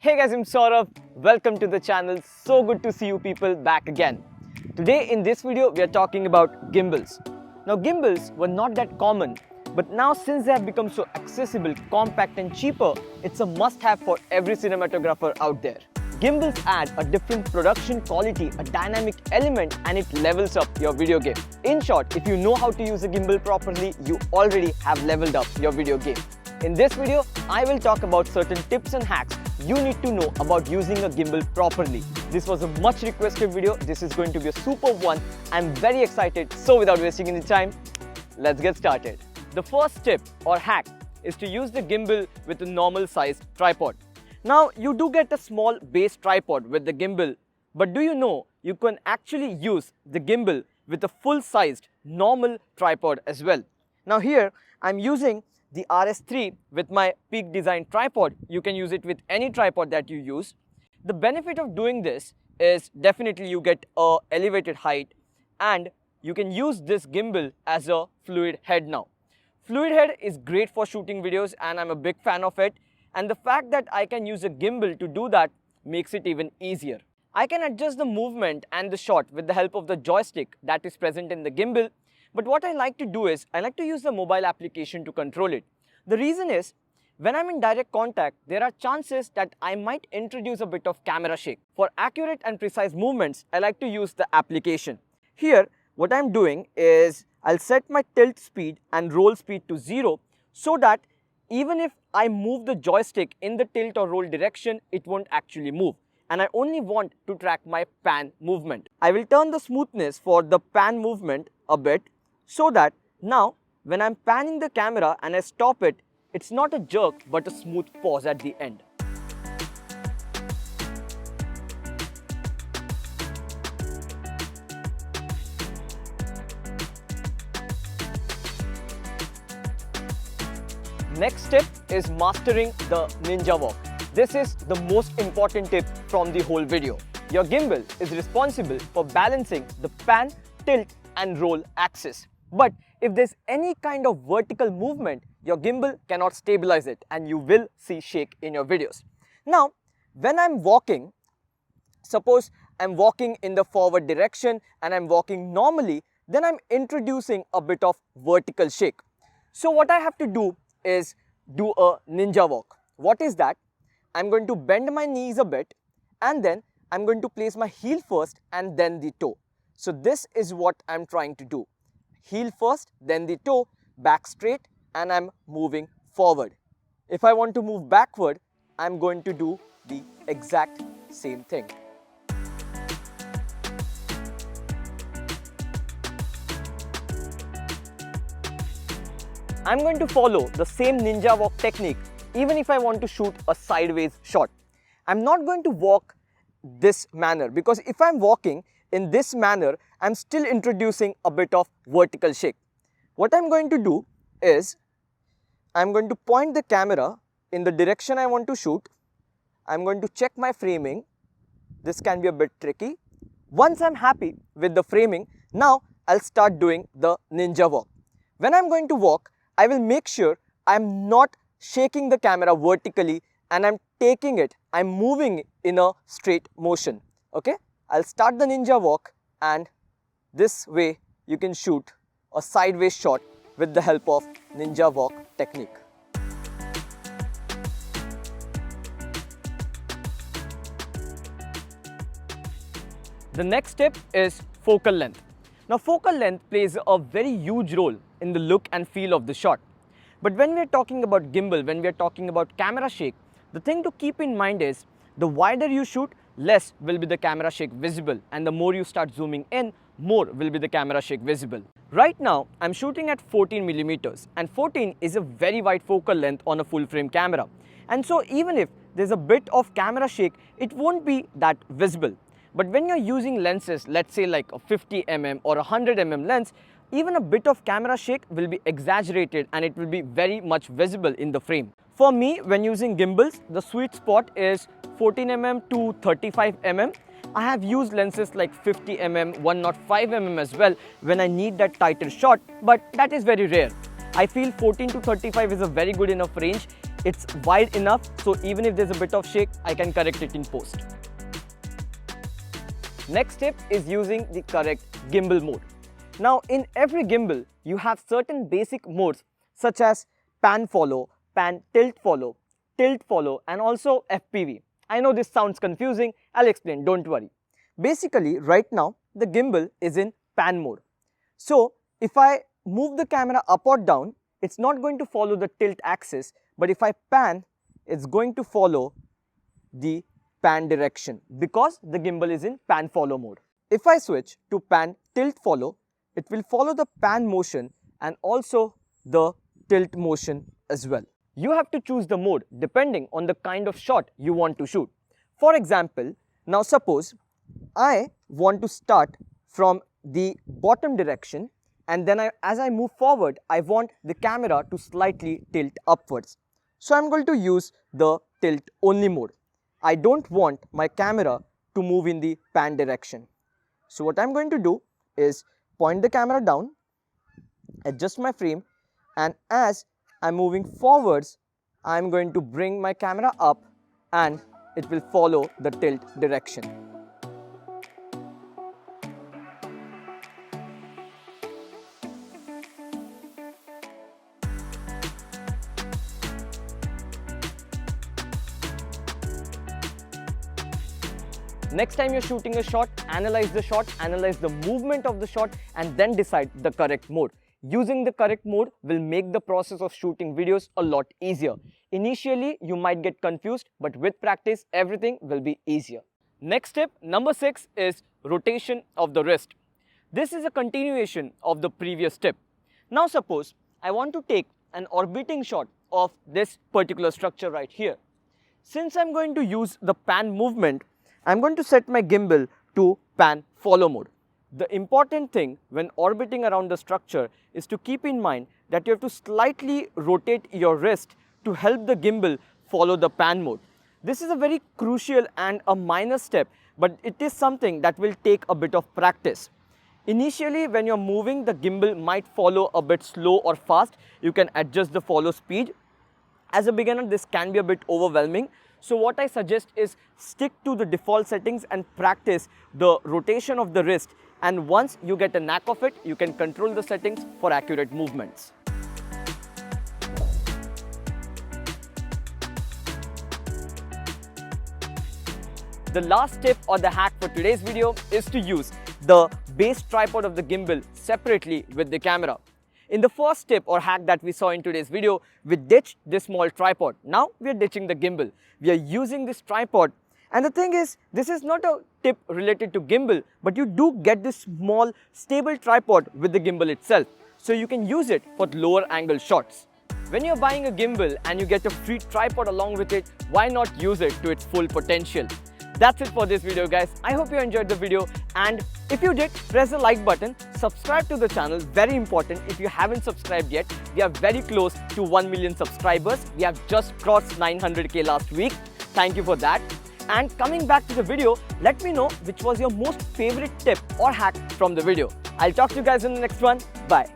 Hey guys, I'm Saurabh. Welcome to the channel. So good to see you people back again. Today in this video, we are talking about gimbals. Now gimbals were not that common, but now since they have become so accessible, compact and cheaper, it's a must-have for every cinematographer out there. Gimbals add a different production quality, a dynamic element, and it levels up your video game. In short, if you know how to use a gimbal properly, you already have leveled up your video game. In this video, I will talk about certain tips and hacks you need to know about using a gimbal properly. This was a much requested video. This is going to be a superb one. I'm very excited. So without wasting any time, let's get started. The first tip or hack is to use the gimbal with a normal sized tripod. Now you do get a small base tripod with the gimbal, but do you know you can actually use the gimbal with a full-sized normal tripod as well. Now here I'm using the RS3 with my Peak Design tripod. You can use it with any tripod that you use. The benefit of doing this is definitely you get a elevated height and you can use this gimbal as a fluid head now. Fluid head is great for shooting videos and I'm a big fan of it. And the fact that I can use a gimbal to do that makes it even easier. I can adjust the movement and the shot with the help of the joystick that is present in the gimbal. But what I like to do is, I like to use the mobile application to control it. The reason is, when I'm in direct contact, there are chances that I might introduce a bit of camera shake. For accurate and precise movements, I like to use the application. Here, what I'm doing is, I'll set my tilt speed and roll speed to 0 so that even if I move the joystick in the tilt or roll direction, it won't actually move. And I only want to track my pan movement. I will turn the smoothness for the pan movement a bit so that now when I'm panning the camera and I stop it, it's not a jerk but a smooth pause at the end. Next tip is mastering the ninja walk. This is the most important tip from the whole video. Your gimbal is responsible for balancing the pan, tilt and roll axis. But if there's any kind of vertical movement, your gimbal cannot stabilize it and you will see shake in your videos. Now, when I'm walking, suppose I'm walking in the forward direction and I'm walking normally, then I'm introducing a bit of vertical shake. So what I have to do is do a ninja walk. What is that? I'm going to bend my knees a bit and then I'm going to place my heel first and then the toe. So this is what I'm trying to do. Heel first, then the toe, back straight and I'm moving forward. If I want to move backward, I'm going to do the exact same thing. I'm going to follow the same ninja walk technique even if I want to shoot a sideways shot. I'm not going to walk this manner because if I'm walking in this manner, I'm still introducing a bit of vertical shake. What I'm going to do is, I'm going to point the camera in the direction I want to shoot. I'm going to check my framing. This can be a bit tricky. Once I'm happy with the framing, now I'll start doing the ninja walk. When I'm going to walk, I will make sure I'm not shaking the camera vertically and I'm taking it, I'm moving in a straight motion. Okay? I'll start the ninja walk and this way you can shoot a sideways shot with the help of ninja walk technique. The next tip is focal length. Now focal length plays a very huge role in the look and feel of the shot. But when we are talking about gimbal, when we are talking about camera shake, the thing to keep in mind is the wider you shoot, less will be the camera shake visible, and the more you start zooming in, more will be the camera shake visible. Right now, I'm shooting at 14mm and 14 is a very wide focal length on a full frame camera. And so even if there's a bit of camera shake, it won't be that visible. But when you're using lenses, let's say like a 50mm or a 100mm lens, even a bit of camera shake will be exaggerated and it will be very much visible in the frame. For me, when using gimbals, the sweet spot is 14mm to 35mm. I have used lenses like 50mm, 105mm as well when I need that tighter shot, but that is very rare. I feel 14 to 35 is a very good enough range. it's wide enough, so even if there's a bit of shake, I can correct it in post. Next tip is using the correct gimbal mode. Now in every gimbal, you have certain basic modes such as pan follow, pan tilt follow, and also FPV. I know this sounds confusing, I'll explain, don't worry. Basically, right now, the gimbal is in pan mode. So if I move the camera up or down, it's not going to follow the tilt axis, but if I pan, it's going to follow the pan direction because the gimbal is in pan follow mode. If I switch to pan tilt follow, it will follow the pan motion and also the tilt motion as well. You have to choose the mode depending on the kind of shot you want to shoot. For example, now suppose I want to start from the bottom direction, and then as I move forward, I want the camera to slightly tilt upwards. So I'm going to use the tilt only mode. I don't want my camera to move in the pan direction. So what I'm going to do is point the camera down, adjust my frame, and as I'm moving forwards, I'm going to bring my camera up and it will follow the tilt direction. Next time you're shooting a shot, analyze the movement of the shot, and then decide the correct mode. Using the correct mode will make the process of shooting videos a lot easier. Initially, you might get confused, but with practice, everything will be easier. Next tip, number 6, is rotation of the wrist. This is a continuation of the previous tip. Now suppose I want to take an orbiting shot of this particular structure right here. Since I'm going to use the pan movement, I'm going to set my gimbal to pan follow mode. The important thing when orbiting around the structure is to keep in mind that you have to slightly rotate your wrist to help the gimbal follow the pan mode. This is a very crucial and a minor step, but it is something that will take a bit of practice. Initially, when you're moving, the gimbal might follow a bit slow or fast. You can adjust the follow speed. As a beginner, this can be a bit overwhelming. So what I suggest is stick to the default settings and practice the rotation of the wrist. And once you get a knack of it, you can control the settings for accurate movements. The last tip or the hack for today's video is to use the base tripod of the gimbal separately with the camera. In the first tip or hack that we saw in today's video, we ditched this small tripod. Now we are ditching the gimbal. We are using this tripod, and the thing is, this is not a tip related to gimbal, but you do get this small stable tripod with the gimbal itself, so you can use it for lower angle shots. When you're buying a gimbal and you get a free tripod along with it, why not use it to its full potential? That's it for this video, guys. I hope you enjoyed the video, and if you did, press the like button, subscribe to the channel, very important. If you haven't subscribed yet, we are very close to 1 million subscribers. We have just crossed 900k last week. Thank you for that. And coming back to the video, let me know which was your most favorite tip or hack from the video. I'll talk to you guys in the next one. Bye.